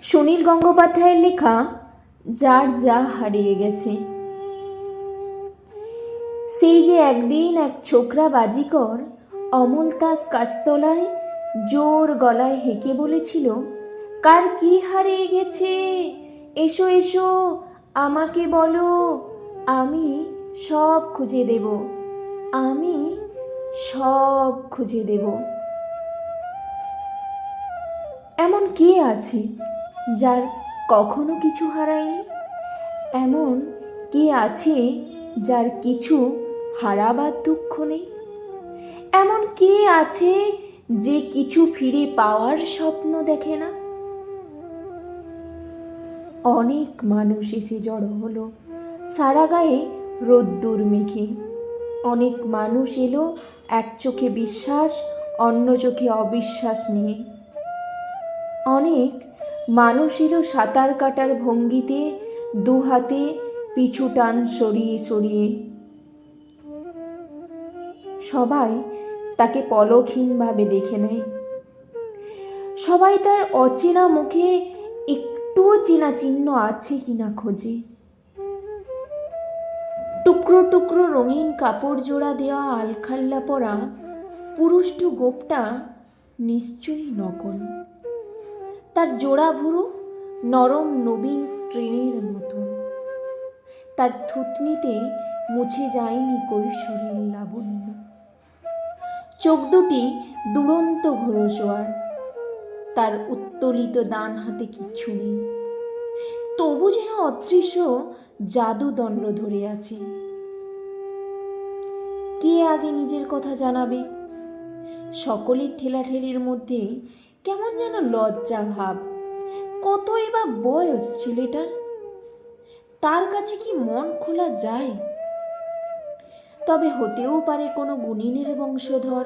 সুনীল গঙ্গোপাধ্যায়ের লেখা যার যা হারিয়ে গেছে। সেই যে একদিন এক ছোকরা বাজিকর অমলতাস গাছতলায় জোর গলায় হেঁকে বলেছিল, কার কি হারিয়ে গেছে, এসো এসো আমাকে বলো, আমি সব খুঁজে দেব, আমি সব খুঁজে দেব। এমন কে আছে যার কখনো কিছু হারায়নি? এমন কে আছে যার কিছু হারাবার দুঃখ নেই? এমন কে আছে যে কিছু ফিরে পাওয়ার স্বপ্ন দেখে না? অনেক মানুষ এসে জড়ো হলো সারা গায়ে রোদ্দুর মেখে। অনেক মানুষ এলো এক চোখে বিশ্বাস, অন্য চোখে অবিশ্বাস নিয়ে। অনেক মানুষ এলো সাঁতার কাটার ভঙ্গিতে, দু হাতে পিছু টান সরিয়ে সরিয়ে। সবাই তাকে পলকহীনভাবে দেখে নেয়। সবাই তার অচেনা মুখে একটুও চেনা চিহ্ন আছে কিনা খোঁজে। টুকরো টুকরো রঙিন কাপড় জোড়া দেওয়া আলখাল্লা পরা পুরুষ্টু গোপটা নিশ্চয়ই নকল। তার জোড়া ভুরু নরম নবীন ট্রেনের মতন। তার থুতনিতে মুছে যায়নি কৈশোরের লাবণ্য। চোখ দুটি দুরন্ত ঘোড়সোয়ার। তার উত্তোলিত ডান হাতে কিচ্ছু নেই, তবু যেন অদৃশ্য জাদুদণ্ড ধরে আছে। কে আগে নিজের কথা জানাবে? সকলের ঠেলাঠেলির মধ্যে কেমন যেন লজ্জা ভাব। কতই বা বয়স ছেলেটার, তার কাছে কি মন খোলা যায়? তবে হতেও পারে কোনো গুণিনের বংশধর,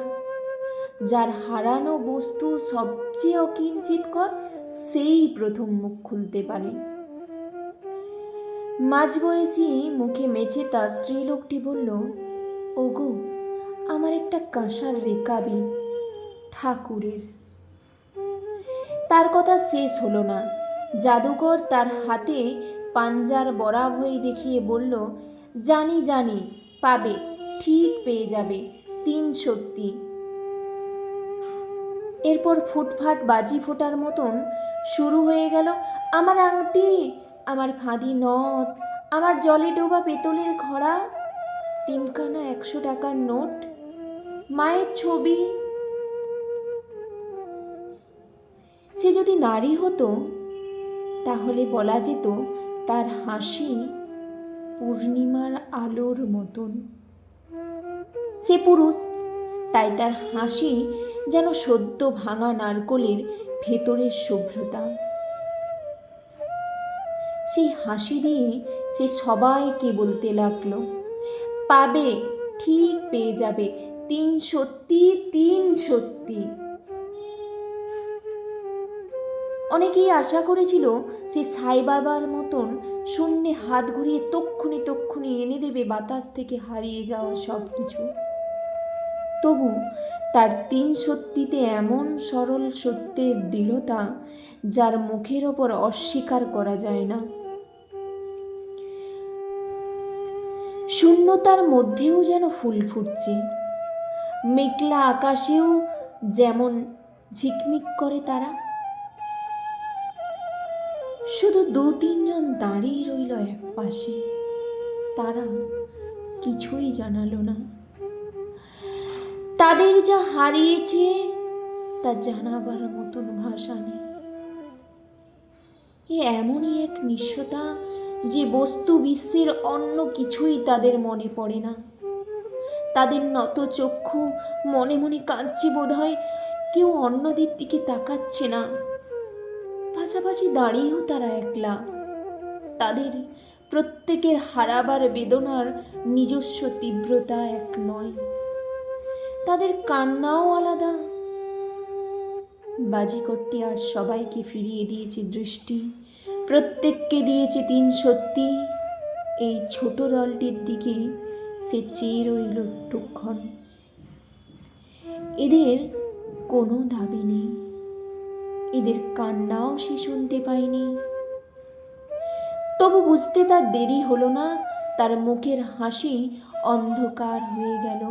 যার হারানো বস্তু সবচেয়ে অকিঞ্চিতকর, সেই প্রথম মুখ খুলতে পারে। মাঝবয়সী মুখে মেছে তার স্ত্রীলোকটি বলল, ওগো, আমার একটা কাঁসার রেকাবি ঠাকুরের। তার কথা শেষ হলো না। জাদুকর তার হাতে পাঞ্জার বরাভয় দেখিয়ে বলল, জানি জানি, পাবে, ঠিক পেয়ে যাবে, 3 সত্যি। এরপর ফুটফাট বাজি ফোটার মতন শুরু হয়ে গেল, আমার আংটি, আমার ফাঁদি নথ, আমার জলে ডোবা পেতলের ঘড়া, 3খানা 100 টাকার নোট, মায়ের ছবি। সে যদি নারী হতো তাহলে বলা যেত তার হাসি পূর্ণিমার আলোর মতন। সে পুরুষ, তাই তার হাসি যেন সদ্য ভাঙা নারকোলের ভেতরের শুভ্রতা। সেই হাসি দিয়ে সে সবাইকে বলতে লাগলো, পাবে, ঠিক পেয়ে যাবে, 3 সত্যি, 3 সত্যি। অনেকেই আশা করেছিল সে সাই বাবার মতন শূন্যে হাত ঘুরিয়ে তক্ষুনি তক্ষুনি এনে দেবে বাতাস থেকে হারিয়ে যাওয়া সব কিছু। তবু তার 3 সত্যিতে এমন সরল সত্যের দৃঢ়তা, যার মুখের ওপর অস্বীকার করা যায় না। শূন্যতার মধ্যেও যেন ফুল ফুটছে, মেঘলা আকাশেও যেমন ঝিকমিক করে তারা। শুধু 2-3 জন দাঁড়িয়ে রইল এক পাশে, তারা কিছুই জানালো না। তাদের যা হারিয়েছে তা জানাবার মতন ভাষা নেই। এমনই এক নিঃস্বতা যে বস্তু বিশ্বের অন্য কিছুই তাদের মনে পড়ে না। তাদের নত চক্ষু মনে মনে কাঁদছে, বোধ হয় কেউ অন্যদের দিকে তাকাচ্ছে না। পাশাপাশি দাঁড়িয়েও তারা একলা। তাদের প্রত্যেকের হারাবার বেদনার নিজস্ব তীব্রতা এক নয়, তাদের কান্নাও আলাদা। বাজিকরটি আর সবাইকে ফিরিয়ে দিয়েছে দৃষ্টি, প্রত্যেককে দিয়েছে 3 সত্যি। এই ছোট দলটির দিকে সে চেয়ে রইল একটুক্ষণ। এদের কোনো দাবি নেই, এদের কান্নাও সে শুনতে পায়নি। তবু বুঝতে তার দেরি হলো না, তার মুখের হাসি অন্ধকার হয়ে গেল।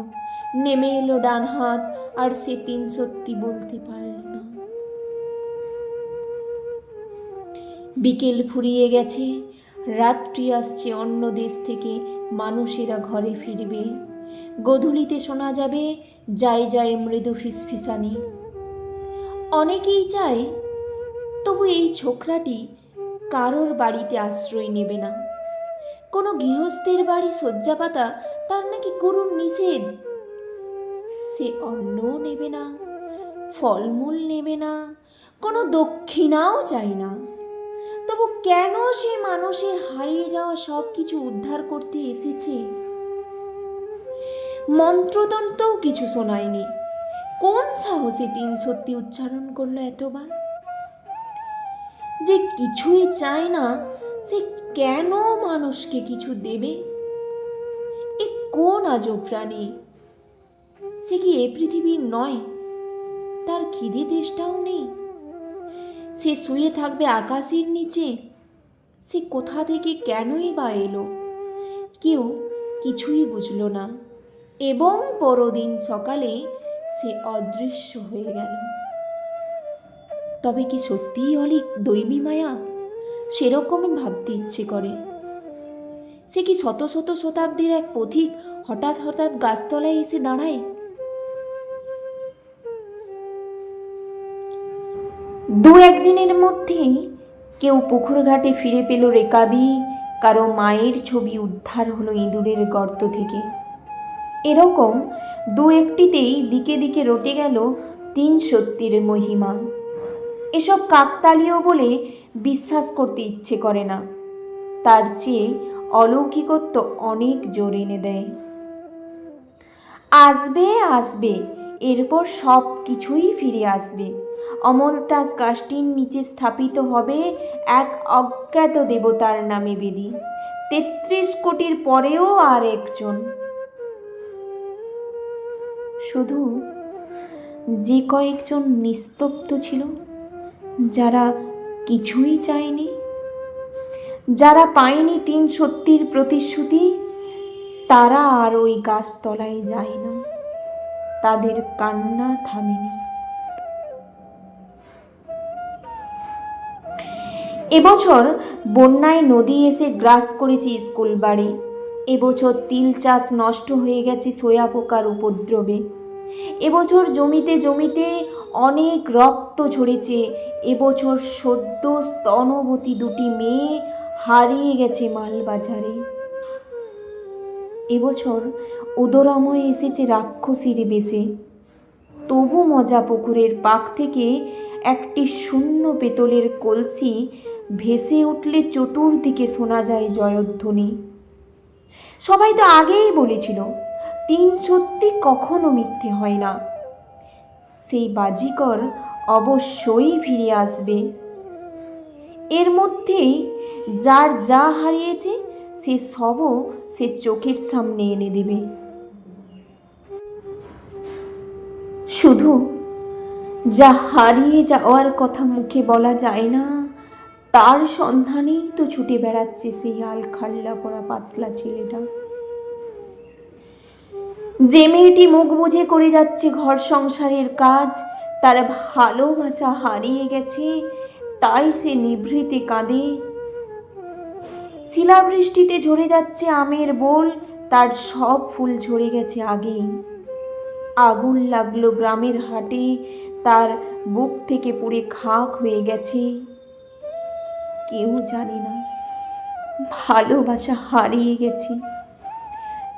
নেমে এলো ডান হাত, আর সে ৩ সত্যি বলতে পারল না। বিকেল ফুরিয়ে গেছে, রাত্রি আসছে, অন্য দেশ থেকে মানুষেরা ঘরে ফিরবে। গোধূলিতে শোনা যাবে যায় যায় মৃদু ফিসফিসানি। অনেকেই চায়, তবু এই ছোকরাটি কারোর বাড়িতে আশ্রয় নেবে না। কোনো গৃহস্থের বাড়ি শয্যাপাতা তার নাকি করুণ নিষেধ। সে অন্নও নেবে না, ফলমূল নেবে না, কোনো দক্ষিণাও চায় না। তবু কেন সে মানুষের হারিয়ে যাওয়া সব কিছু উদ্ধার করতে এসেছে? মন্ত্রতন্ত্রও কিছু শোনায়নি। কোন সাহসে ৩ সত্যি উচ্চারণ করলো এতবার? যে কিছুই চায় না, সে কেন মানুষকে কিছু দেবে? এ কোন আজব প্রাণী? সে কি এ পৃথিবীর নয়? তার খিদে তেষ্টাও নেই? সে শুয়ে থাকবে আকাশের নিচে? সে কোথা থেকে কেনই বা এলো? কেউ কিছুই বুঝল না, এবং পরদিন সকালে সে অদৃশ্য হয়ে গেল। তবে কি সত্যিই অলীক দৈবী মায়া? সেরকম ভাবতে ইচ্ছে করে। সে কি শত শত শতাব্দীর এক পথিক হঠাৎ হঠাৎ গাছতলায় এসে দাঁড়ায়? দু একদিনের মধ্যেই কেউ পুকুর ঘাটে ফিরে পেল রেকাবি, কারো মায়ের ছবি উদ্ধার হলো ইঁদুরের গর্ত থেকে। এরকম দু একটিতেই দিকে দিকে রটে গেল ৩ সত্যির মহিমা। এসব কাকতালীয় বলে বিশ্বাস করতে ইচ্ছে করে না, তার চেয়ে অলৌকিকত্ব অনেক জোর এনে দেয়। আসবে আসবে, এরপর সব কিছুই ফিরে আসবে। অমলতাস গাছটির নিচে স্থাপিত হবে এক অজ্ঞাত দেবতার নামে বেদি। ৩৩ কোটির পরেও আর একজন। শুধু যে কয়েকজন নিস্তব্ধ ছিল, যারা কিছুই চায়নি, যারা পায়নি ৩ সত্যির প্রতিশ্রুতি, তারা আর ওই গাছতলায় যায় না। তাদের কান্না থামেনি। এবছর বন্যায় নদী এসে গ্রাস করেছে স্কুল বাড়ি। এবছর তিল চাষ নষ্ট হয়ে গেছে সোয়া পোকার উপদ্রবে। এবছর জমিতে জমিতে অনেক রক্ত ঝরেছে। এবছর সদ্য স্তনবতী 2টি মেয়ে হারিয়ে গেছে মালবাজারে। এবছর উদরাময় এসেছে রাক্ষসীর বেশে। তবু মজা পুকুরের পাক থেকে একটি শূন্য পেতলের কলসি ভেসে উঠলে চতুর্দিকে শোনা যায় জয়ধ্বনি। সবাই তো আগেই বলেছিল ৩ সত্যি কখনো মিথ্যে হয় না। সেই বাজিকর অবশ্যই ফিরে আসবে। এর মধ্যেই যার যা হারিয়েছে সে সবও সে চোখের সামনে এনে দেবে। শুধু যা হারিয়ে যাওয়ার কথা মুখে বলা যায় না, তার সন্ধানেই তো ছুটে বেড়াচ্ছে সেই আলখাল্লা পড়া পাতলা ছেলেটা। যে মেয়েটি মুখ বুজে করে যাচ্ছে ঘর সংসারের কাজ, তার ভালোবাসা হারিয়ে গেছে, তাই সে নিভৃতে কাঁদে। শিলাবৃষ্টিতে ঝরে যাচ্ছে আমের বোল, তার সব ফুল ঝরে গেছে আগেই। আগুন লাগলো গ্রামের হাটে, তার বুক থেকে পুড়ে খাক হয়ে গেছে। কেউ জানে না ভালোবাসা হারিয়ে গেছে,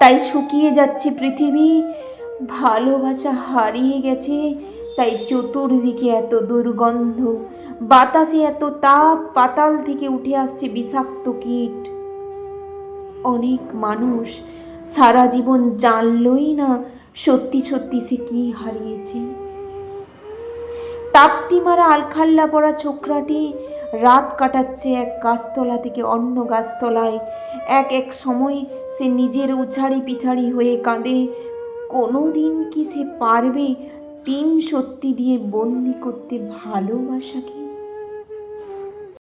তাই শুকিয়ে যাচ্ছে পৃথিবী। ভালোবাসা হারিয়ে গেছে, তাই চতুর্দিকে এত দুর্গন্ধ, বাতাসে এত তাপ, পাতাল থেকে উঠে আসছে বিষাক্ত কীট। অনেক মানুষ সারা জীবন জানলই না সত্যি সত্যি সে কি হারিয়েছে। তাপ্তিমারা আলখাল্লা পড়া ছোকরাটি রাত কাটাচ্ছে এক গাছতলা থেকে অন্য গাছতলায়। এক এক সময় সে নিজের উছাড়ি পিছাড়ি হয়ে কাঁদে। কোনো দিন কি সে পারবে তিন সত্যি দিয়ে বন্দি করতে ভালোবাসাকে?